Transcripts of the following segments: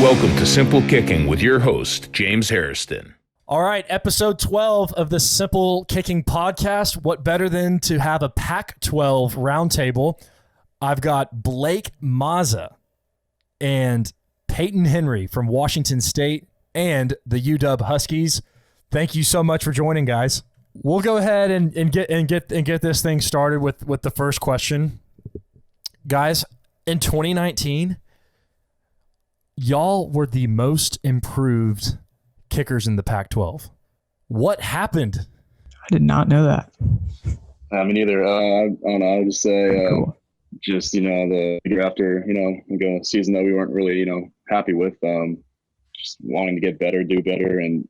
Welcome to Simple Kicking with your host, James Harrison. All right, episode 12 of the Simple Kicking podcast. What better than to have a Pac-12 roundtable? I've got Blake Mazza and Peyton Henry from Washington State and the UDub Huskies. Thank you so much for joining, guys. We'll go ahead and get this thing started with the first question. Guys, in 2019, y'all were the most improved kickers in the Pac-12. What happened? I did not know that. Me neither. I don't know. I would just say, Cool. just, the year after, a season that we weren't really, happy with, just wanting to get better, do better, and,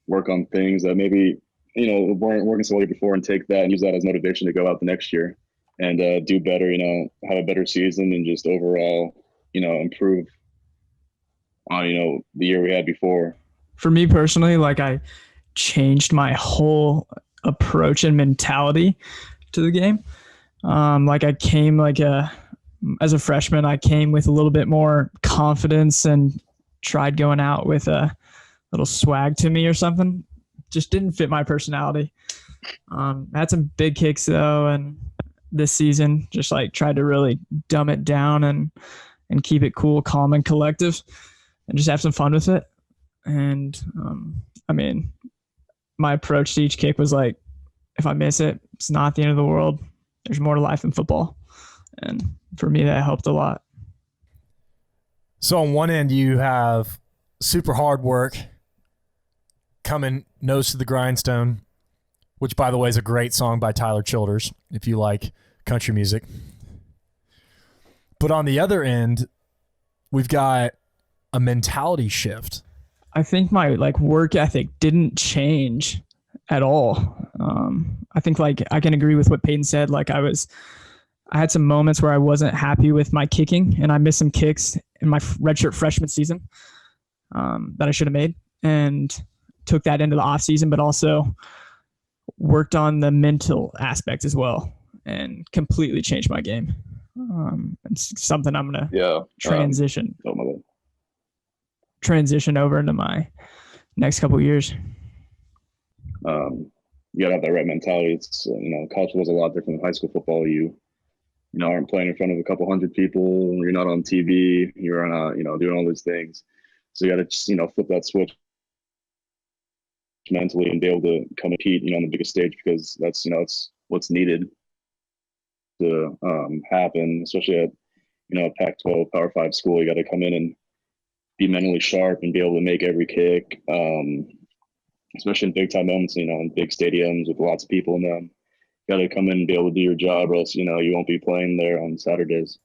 work on things that maybe, weren't working so well before, and take that and use that as motivation to go out the next year and do better, have a better season and just overall, improve on, the year we had before. For me personally, I changed my whole approach and mentality to the game. I came as a freshman, I came with a little bit more confidence and tried going out with a little swag to me or something. Just didn't fit my personality. I had some big kicks though, and this season just tried to really dumb it down and keep it cool, calm, and collective, and just have some fun with it. And my approach to each kick was if I miss it, it's not the end of the world. There's more to life than football. And for me, that helped a lot. So on one end, you have super hard work, coming nose to the grindstone, which, by the way, is a great song by Tyler Childers, if you like country music. But on the other end, we've got a mentality shift. I think my work ethic didn't change at all. I think I can agree with what Peyton said. I had some moments where I wasn't happy with my kicking, and I missed some kicks in my redshirt freshman season that I should have made, and took that into the off season, but also worked on the mental aspect as well and completely changed my game. It's something I'm going to transition over into my next couple of years. You gotta have that right mentality. It's college football is a lot different than high school football. You aren't playing in front of a couple hundred people. You're not on TV. You're not doing all these things. So you gotta just flip that switch mentally and be able to compete on the biggest stage, because that's it's what's needed to happen, especially at a Pac-12 Power 5 school. You got to come in and be mentally sharp and be able to make every kick, especially in big time moments, in big stadiums with lots of people in them. You got to come in and be able to do your job, or else you won't be playing there on Saturdays.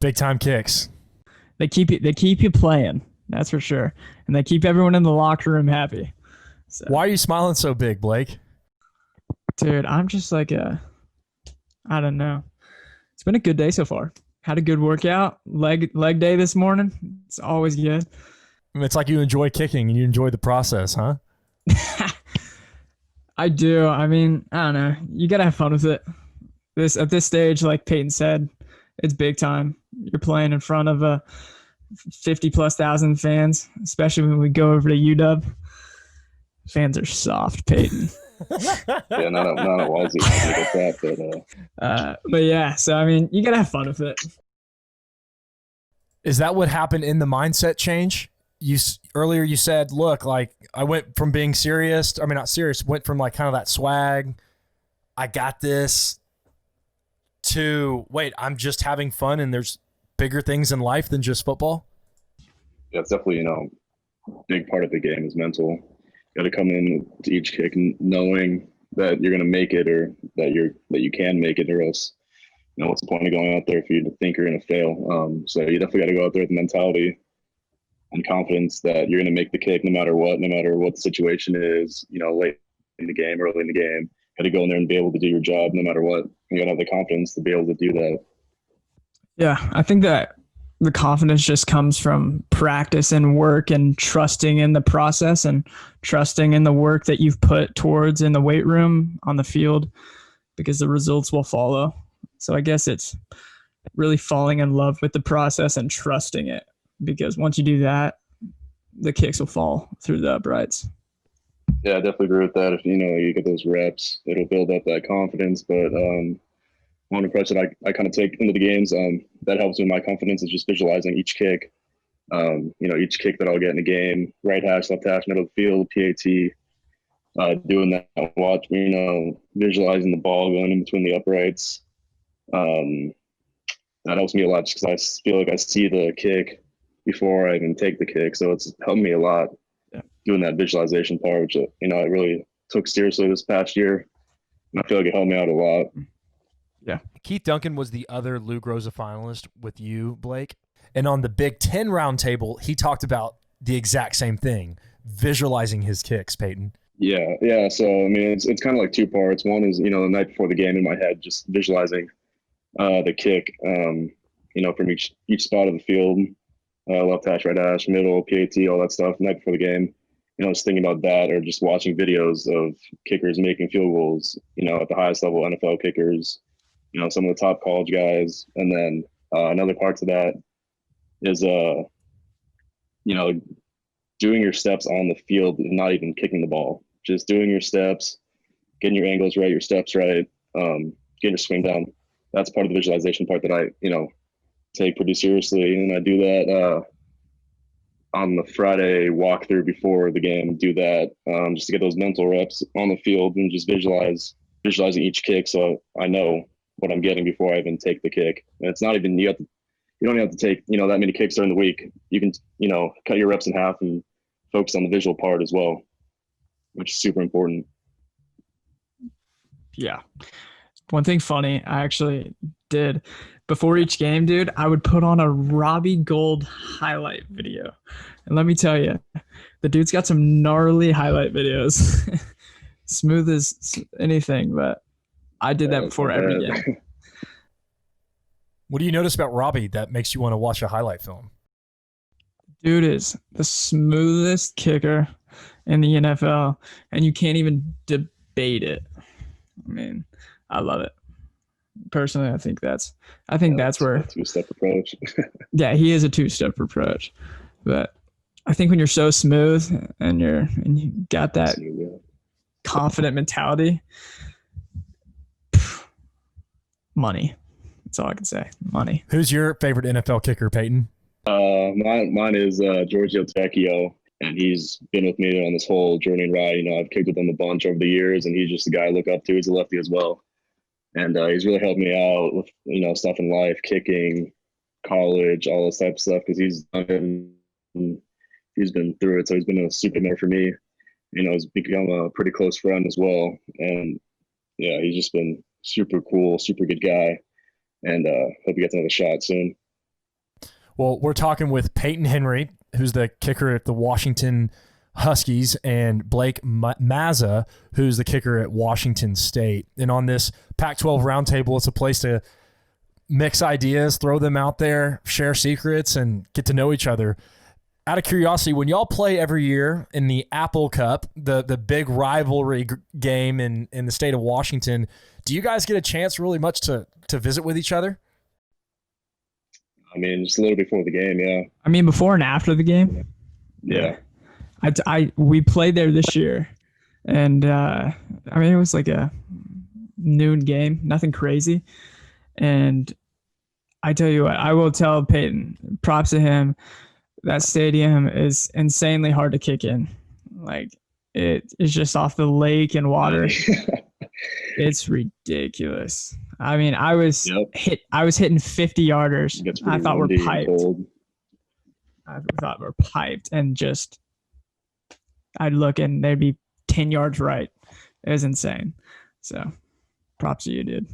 Big time kicks. They keep you playing, that's for sure, and they keep everyone in the locker room happy. So. Why are you smiling so big, Blake? Dude, I'm just I don't know. It's been a good day so far. Had a good workout, leg day this morning. It's always good. It's like you enjoy kicking and you enjoy the process, huh? I do. I don't know. You got to have fun with it. At this stage, like Peyton said, it's big time. You're playing in front of 50,000+ fans, especially when we go over to UDub. Fans are soft, Peyton. Yeah, not a Wazzy to get that, but yeah. So you gotta have fun with it. Is that what happened in the mindset change? Earlier you said, look, I went from being serious. Not serious. Went from kind of that swag, I got this, to wait, I'm just having fun, and there's bigger things in life than just football. Yeah, it's definitely a big part of the game is mental. You got to come in to each kick knowing that you're going to make it, or that you can make it, or else, what's the point of going out there if you think you're going to fail? So you definitely got to go out there with the mentality and confidence that you're going to make the kick no matter what the situation is, late in the game, early in the game. Got to go in there and be able to do your job no matter what. You got to have the confidence to be able to do that. Yeah, I think that the confidence just comes from practice and work and trusting in the process and trusting in the work that you've put towards in the weight room, on the field, because the results will follow. So I guess it's really falling in love with the process and trusting it because once you do that, the kicks will fall through the uprights. Yeah, I definitely agree with that. If you get those reps, it'll build up that confidence. But one approach that I kind of take into the games that helps with my confidence is just visualizing each kick. Each kick that I'll get in a game, right hash, left hash, middle of the field, PAT, doing that, visualizing the ball going in between the uprights. That helps me a lot just because I feel like I see the kick before I even take the kick. So it's helped me a lot doing that visualization part, which, I really took seriously this past year. And I feel like it helped me out a lot. Yeah. Keith Duncan was the other Lou Groza finalist with you, Blake. And on the Big Ten Roundtable, he talked about the exact same thing, visualizing his kicks, Peyton. Yeah. So, it's kind of like two parts. One is, the night before the game in my head, just visualizing the kick, from each spot of the field, left hash, right hash, middle, PAT, all that stuff, the night before the game. Just thinking about that, or just watching videos of kickers making field goals, at the highest level, NFL kickers, some of the top college guys. And then another part to that is, doing your steps on the field and not even kicking the ball, just doing your steps, getting your angles right, your steps right, getting your swing down. That's part of the visualization part that I, take pretty seriously. And I do that on the Friday walkthrough before the game, do that just to get those mental reps on the field and just visualizing each kick so I know what I'm getting before I even take the kick. And it's not even, you don't have to take, that many kicks during the week. You can, cut your reps in half and focus on the visual part as well, which is super important. Yeah. One thing funny I actually did before each game, dude, I would put on a Robbie Gold highlight video. And let me tell you, the dude's got some gnarly highlight videos. Smooth as anything, but I did that before every game. What do you notice about Robbie that makes you want to watch a highlight film? Dude is the smoothest kicker in the NFL, and you can't even debate it. I love it. Personally, I think that's where a two-step approach. Yeah, he is a two-step approach. But I think when you're so smooth and you got that confident mentality, money. That's all I can say. Money. Who's your favorite NFL kicker, Peyton? Mine is Giorgio Tecchio, and he's been with me on this whole journey and ride. I've kicked with him a bunch over the years, and he's just the guy I look up to. He's a lefty as well. And he's really helped me out with, stuff in life, kicking, college, all this type of stuff, because he's been through it. So he's been a super mentor for me. He's become a pretty close friend as well. And yeah, he's just been super cool, super good guy. And hope he gets another shot soon. Well, we're talking with Peyton Henry, who's the kicker at the Washington Huskies, and Blake Mazza, who's the kicker at Washington State. And on this Pac-12 Roundtable, it's a place to mix ideas, throw them out there, share secrets, and get to know each other. Out of curiosity, when y'all play every year in the Apple Cup, the big rivalry game in the state of Washington, do you guys get a chance really much to visit with each other? Just a little before the game, yeah. Before and after the game? Yeah. We played there this year, and it was like a noon game, nothing crazy. And I tell you what, I will tell Peyton, props to him. That stadium is insanely hard to kick in. Like, it is just off the lake and water. It's ridiculous. I was hitting 50-yarders. I thought we're piped. I thought we're piped, and just I'd look and they'd be 10 yards right. It was insane. So props to you, dude.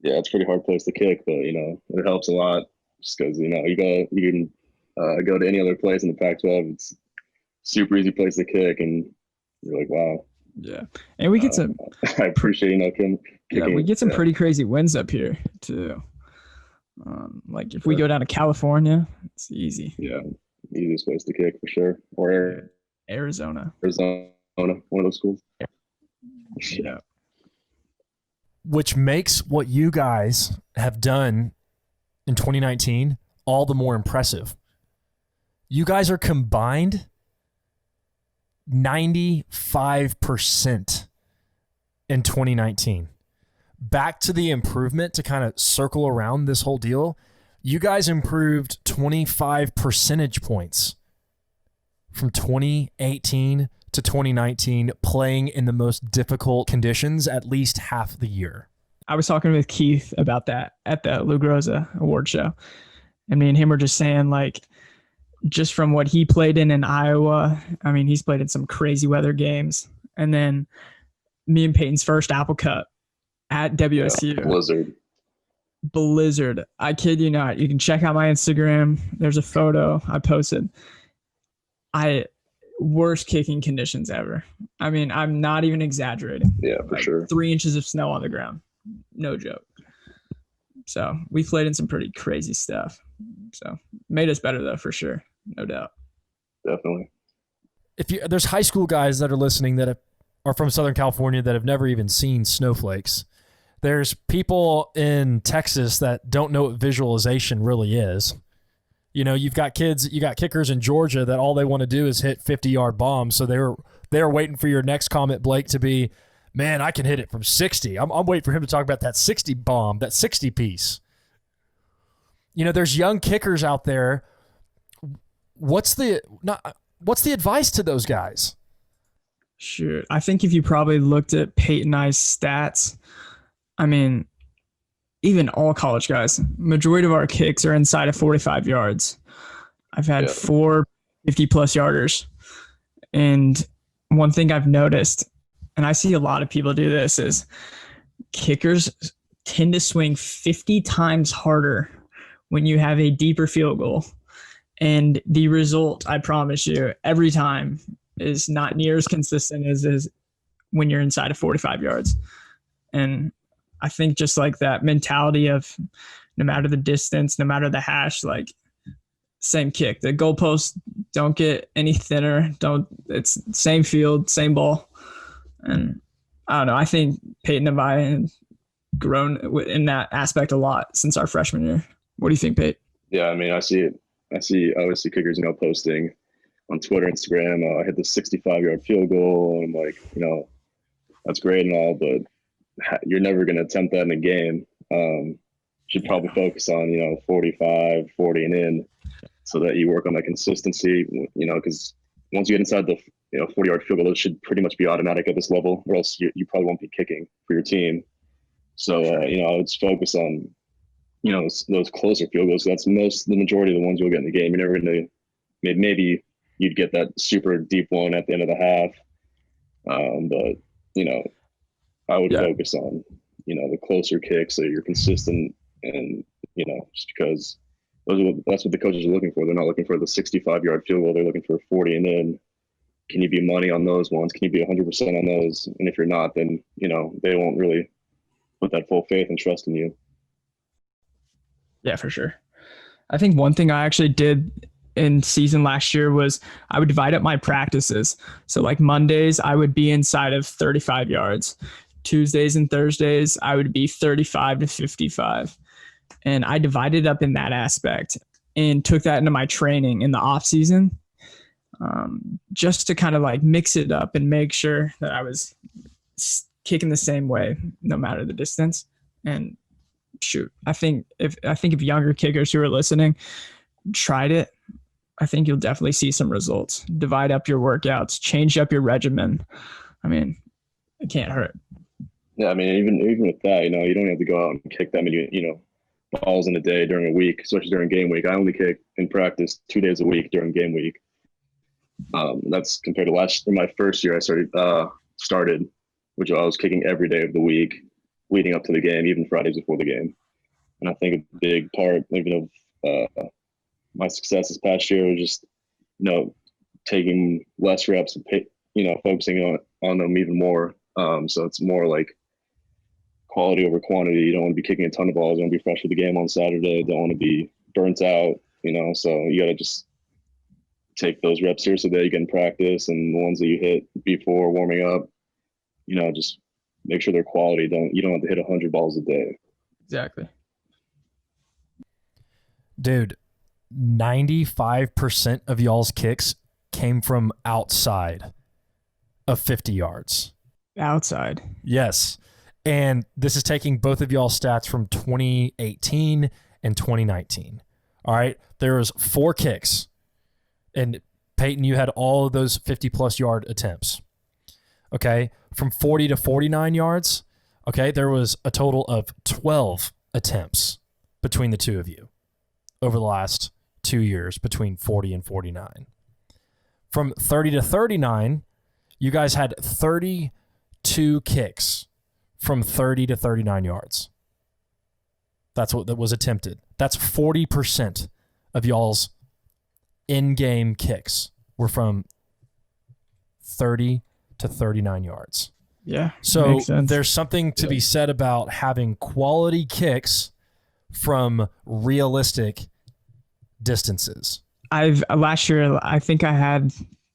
Yeah, it's a pretty hard place to kick, but it helps a lot just because you can go to any other place in the Pac-12. It's super easy place to kick, and you're like, wow. Yeah, and we get some. I appreciate kicking. Yeah, we get some pretty crazy wins up here too. Like if we go down to California, it's easy. Yeah, easiest place to kick for sure. Or Arizona, one of those schools. Yeah. Which makes what you guys have done in 2019 all the more impressive. You guys are combined 95% in 2019. Back to the improvement to kind of circle around this whole deal. You guys improved 25 percentage points from 2018 to 2019, playing in the most difficult conditions at least half the year. I was talking with Keith about that at the Lou Groza award show. And me and him were just saying, like, just from what he played in Iowa, I mean, he's played in some crazy weather games. And then me and Peyton's first Apple Cup at WSU. Yeah, Blizzard. I kid you not. You can check out my Instagram. There's a photo I posted. Worst kicking conditions ever. I mean, I'm not even exaggerating. Yeah, for sure. 3 inches of snow on the ground. No joke. So we played in some pretty crazy stuff. So made us better though, for sure. No doubt. Definitely. There's high school guys that are listening that are from Southern California that have never even seen snowflakes. There's people in Texas that don't know what visualization really is. You know, you got kickers in Georgia that all they want to do is hit 50-yard bombs. So they're waiting for your next comment, Blake, to be, man, I can hit it from 60. I'm waiting for him to talk about that 60 bomb, that 60 piece. You know, there's young kickers out there. What's the advice to those guys? Sure. I think if you probably looked at Peyton and I's stats, I mean, even all college guys, majority of our kicks are inside of 45 yards. I've had 4 50-plus yarders. And one thing I've noticed, and I see a lot of people do this, is kickers tend to swing 50 times harder when you have a deeper field goal. And the result, I promise you, every time is not near as consistent as is when you're inside of 45 yards. And I think just like that mentality of no matter the distance, no matter the hash, like same kick. The goalposts don't get any thinner. It's same field, same ball. And I don't know. I think Peyton and I have grown in that aspect a lot since our freshman year. What do you think, Peyton? Yeah, I mean, I always see kickers, posting on Twitter, Instagram, I hit the 65-yard field goal. And I'm like, that's great and all, but you're never going to attempt that in a game. Should probably focus on, 45, 40 and in, so that you work on that consistency, because once you get inside the 40-yard field goal, it should pretty much be automatic at this level, or else you probably won't be kicking for your team. So, I would focus on, those closer field goals. That's the majority of the ones you'll get in the game. You're never going to, maybe you'd get that super deep one at the end of the half. But, I would focus on, the closer kicks so you're consistent and, just because that's what the coaches are looking for. They're not looking for the 65-yard field goal. They're looking for 40 and in. Can you be money on those ones? Can you be 100% on those? And if you're not, then, they won't really put that full faith and trust in you. Yeah, for sure. I think one thing I actually did in season last year was I would divide up my practices. So like Mondays, I would be inside of 35 yards. Tuesdays and Thursdays, I would be 35 to 55. And I divided up in that aspect and took that into my training in the off season, just to kind of like mix it up and make sure that I was kicking the same way, no matter the distance. And shoot, I think if younger kickers who are listening tried it, I think you'll definitely see some results. Divide up your workouts, change up your regimen. I mean, it can't hurt. Yeah, I mean, even with that, you don't have to go out and kick that many, balls in a day during a week, especially during game week. I only kick in practice 2 days a week during game week. That's compared to my first year I started, which I was kicking every day of the week leading up to the game, even Fridays before the game. And I think a big part even of my success this past year was just, taking less reps and, focusing on them even more. So it's more like quality over quantity. You don't want to be kicking a ton of balls. You want to be fresh for the game on Saturday. Don't want to be burnt out, so you got to just take those reps seriously that you get in practice, and the ones that you hit before warming up, just make sure they're quality. You don't have to hit 100 balls a day. Exactly. Dude, 95% of y'all's kicks came from outside of 50 yards. Outside. Yes. And this is taking both of y'all's stats from 2018 and 2019. All right. There was 4 kicks. And Peyton, you had all of those 50-plus yard attempts. Okay. From 40 to 49 yards, okay, there was a total of 12 attempts between the two of you over the last 2 years, between 40 and 49. From 30 to 39, you guys had 32 kicks from 30 to 39 yards. That's what that was attempted. That's 40% of y'all's in-game kicks were from 30 to 39 yards. Yeah. So there's something to be said about having quality kicks from realistic distances. Last year, I think I had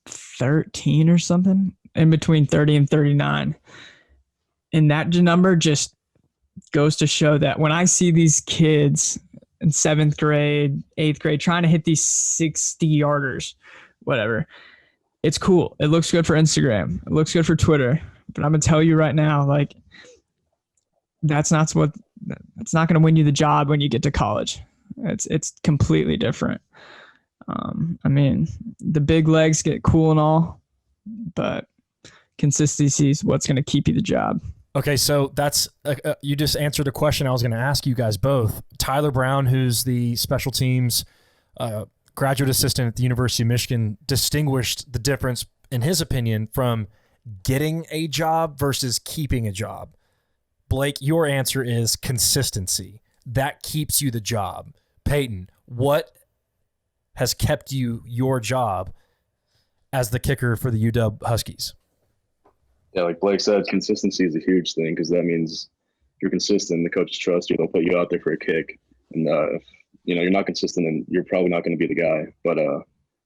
13 or something in between 30 and 39. And that number just goes to show that when I see these kids in 7th grade, 8th grade, trying to hit these 60-yarders, whatever, it's cool. It looks good for Instagram. It looks good for Twitter. But I'm going to tell you right now, like, that's not going to win you the job when you get to college. It's completely different. I mean, the big legs get cool and all, but consistency is what's going to keep you the job. Okay, so that's you just answered a question I was going to ask you guys both. Tyler Brown, who's the special teams graduate assistant at the University of Michigan, distinguished the difference, in his opinion, from getting a job versus keeping a job. Blake, your answer is consistency. That keeps you the job. Peyton, what has kept you your job as the kicker for the UDub Huskies? Yeah, like Blake said, consistency is a huge thing because that means if you're consistent, the coaches trust you, they'll put you out there for a kick. And if you're not consistent, then you're probably not going to be the guy. But and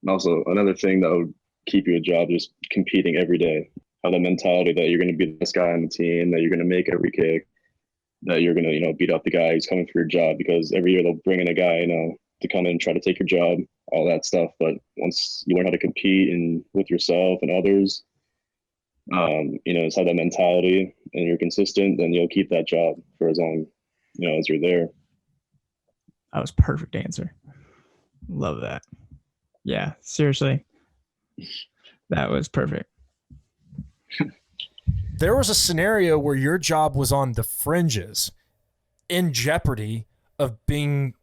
also another thing that would keep you a job is competing every day. Have that mentality that you're going to be the best guy on the team, that you're going to make every kick, that you're going to beat up the guy who's coming for your job, because every year they'll bring in a guy to come in and try to take your job, all that stuff. But once you learn how to compete and with yourself and others, just have that mentality and you're consistent, then you'll keep that job for as long, as you're there. That was a perfect answer. Love that. Yeah, seriously. That was perfect. There was a scenario where your job was on the fringes, in jeopardy of being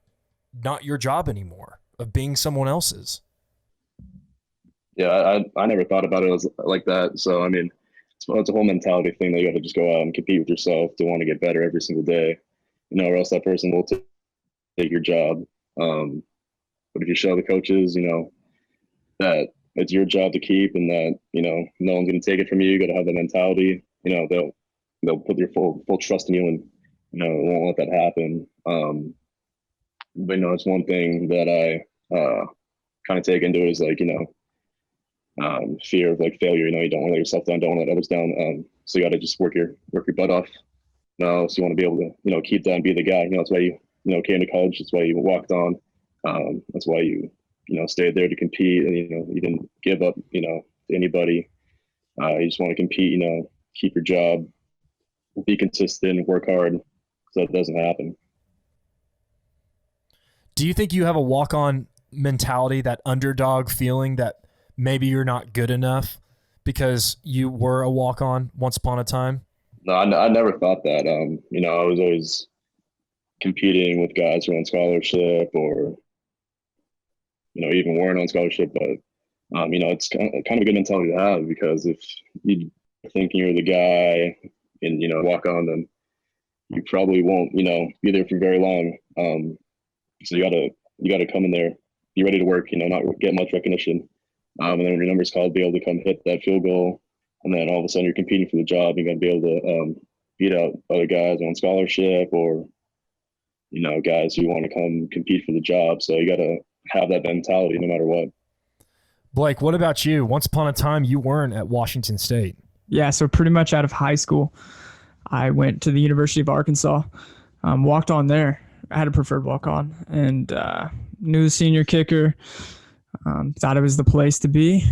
not your job anymore, of being someone else's. Yeah, I never thought about it as like that. So, I mean, it's a whole mentality thing that you got to just go out and compete with yourself to want to get better every single day, or else that person will take your job. But if you show the coaches, that it's your job to keep and that, no one's going to take it from you, you got to have the mentality, they'll put their full trust in you and, won't let that happen. But, it's one thing that I kind of take into it is like, fear of like failure. You don't want to let yourself down, don't want to let others down. So you got to just work your butt off. So you want to be able to, keep that and be the guy. That's why you, came to college. That's why you walked on. That's why you, stayed there to compete, and you didn't give up, to anybody. You just want to compete. Keep your job, be consistent, work hard, so it doesn't happen. Do you think you have a walk-on mentality, that underdog feeling that maybe you're not good enough because you were a walk-on once upon a time? No, I never thought that. I was always competing with guys who were on scholarship or, even weren't on scholarship. But, it's kind of a good mentality to have, because if you're thinking you're the guy and, walk on, then you probably won't, be there for very long. So you gotta come in there, be ready to work, not get much recognition. And then when your number's called, be able to come hit that field goal. And then all of a sudden you're competing for the job. You got to be able to beat out other guys on scholarship or, guys who want to come compete for the job. So you got to have that mentality no matter what. Blake, what about you? Once upon a time, you weren't at Washington State. Yeah, so pretty much out of high school, I went to the University of Arkansas, walked on there. I had a preferred walk-on, and knew the senior kicker, thought it was the place to be.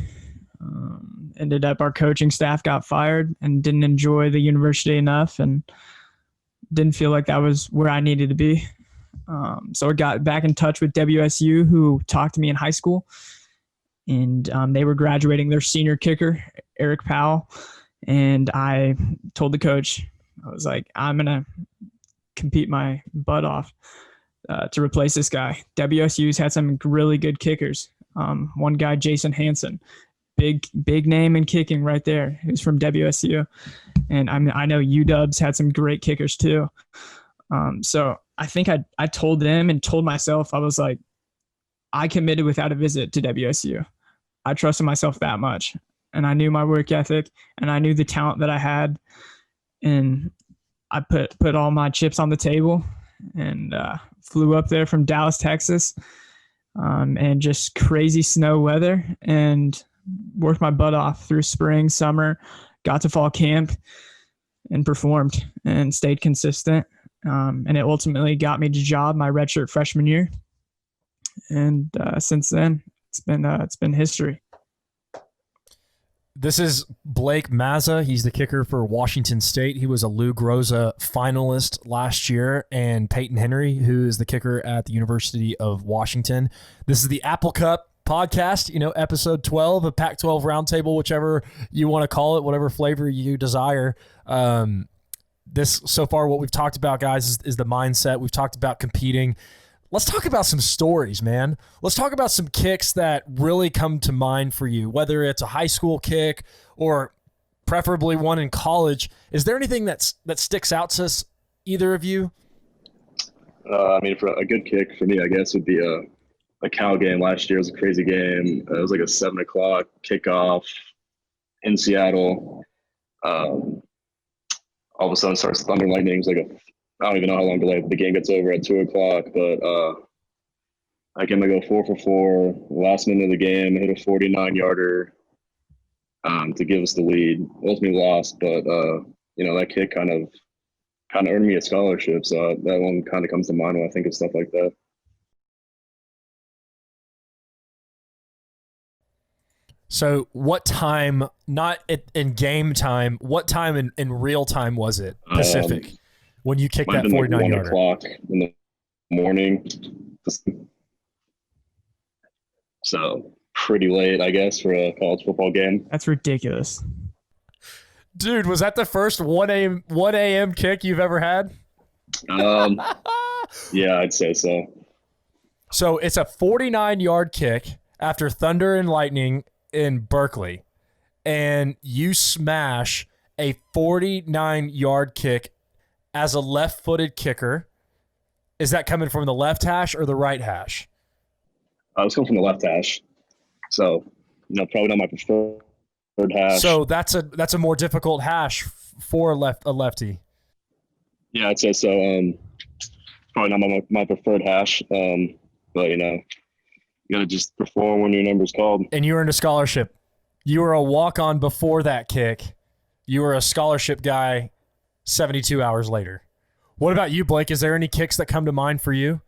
Ended up our coaching staff got fired and didn't enjoy the university enough and didn't feel like that was where I needed to be. So I got back in touch with WSU, who talked to me in high school, and they were graduating their senior kicker, Eric Powell. And I told the coach, I was like, I'm going to compete my butt off to replace this guy. WSU's had some really good kickers. One guy, Jason Hansen, big name in kicking right there, who's from WSU. And I know UDub's had some great kickers too. So I think I told them and told myself, I was like, I committed without a visit to WSU. I trusted myself that much. And I knew my work ethic and I knew the talent that I had. And I put all my chips on the table and flew up there from Dallas, Texas, and just crazy snow weather, and worked my butt off through spring, summer, got to fall camp and performed and stayed consistent. And it ultimately got me the job my redshirt freshman year. And since then, it's been history. This is Blake Mazza. He's the kicker for Washington State. He was a Lou Groza finalist last year, and Peyton Henry, who is the kicker at the University of Washington. This is the Apple Cup podcast, episode 12 of Pac-12 Roundtable, whichever you want to call it, whatever flavor you desire. So far, what we've talked about, guys, is the mindset. We've talked about competing. Let's talk about some stories, man. Let's talk about some kicks that really come to mind for you, whether it's a high school kick or preferably one in college. Is there anything that sticks out to us, either of you? For a good kick for me, I guess, would be a Cal game last year. It was a crazy game. It was like a 7 o'clock kickoff in Seattle. All of a sudden starts thunder and lightning. It was like I don't even know how long delay the game gets over at 2 o'clock, but I came to go 4 for 4. Last minute of the game, I hit a 49-yarder to give us the lead. Ultimately lost, but that kick kind of earned me a scholarship. So that one kind of comes to mind when I think of stuff like that. So what time, not in game time, what time in real time was it, Pacific, when you kicked that 49-yarder? 1 o'clock in the morning. So pretty late, I guess, for a college football game. That's ridiculous. Dude, was that the first 1 a.m. kick you've ever had? Yeah, I'd say so. So it's a 49-yard kick after thunder and lightning in Berkeley, and you smash a 49-yard kick as a left-footed kicker. Is that coming from the left hash or the right hash? I was coming from the left hash, so probably not my preferred hash. So that's a more difficult hash for a lefty. Yeah, I'd say so. Probably not my preferred hash, but you gotta just perform when your number's called. And you earned a scholarship. You were a walk-on before that kick. You were a scholarship guy 72 hours later. What about you, Blake? Is there any kicks that come to mind for you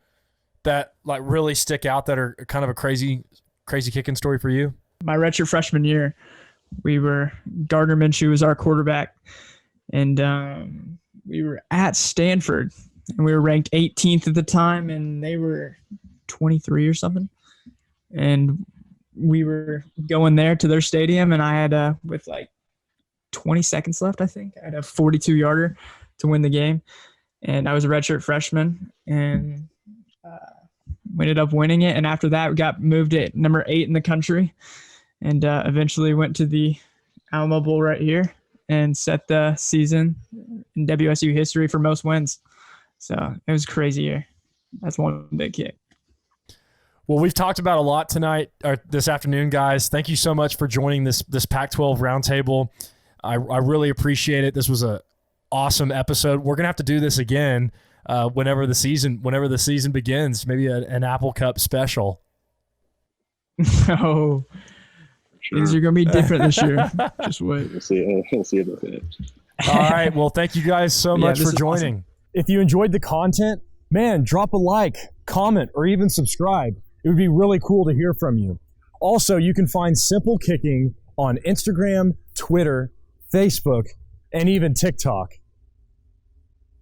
that really stick out that are kind of a crazy kicking story for you? My redshirt freshman year, Gardner Minshew was our quarterback, and we were at Stanford, and we were ranked 18th at the time, and they were 23 or something. And we were going there to their stadium, and I had with 20 seconds left, I think, I had a 42-yarder to win the game. And I was a redshirt freshman, and we ended up winning it. And after that, we got moved at number 8 in the country, and eventually went to the Alamo Bowl right here and set the season in WSU history for most wins. So it was a crazy year. That's one big kick. Well, we've talked about a lot tonight, or this afternoon, guys. Thank you so much for joining this Pac-12 Roundtable. I really appreciate it. This was a awesome episode. We're gonna have to do this again whenever the season begins. Maybe an Apple Cup special. Oh, sure. Things are gonna be different this year. Just wait. We'll see about that. All right. Well, thank you guys so much for joining. Awesome. If you enjoyed the content, man, drop a like, comment, or even subscribe. It would be really cool to hear from you. Also, you can find Simple Kicking on Instagram, Twitter, Facebook, and even TikTok.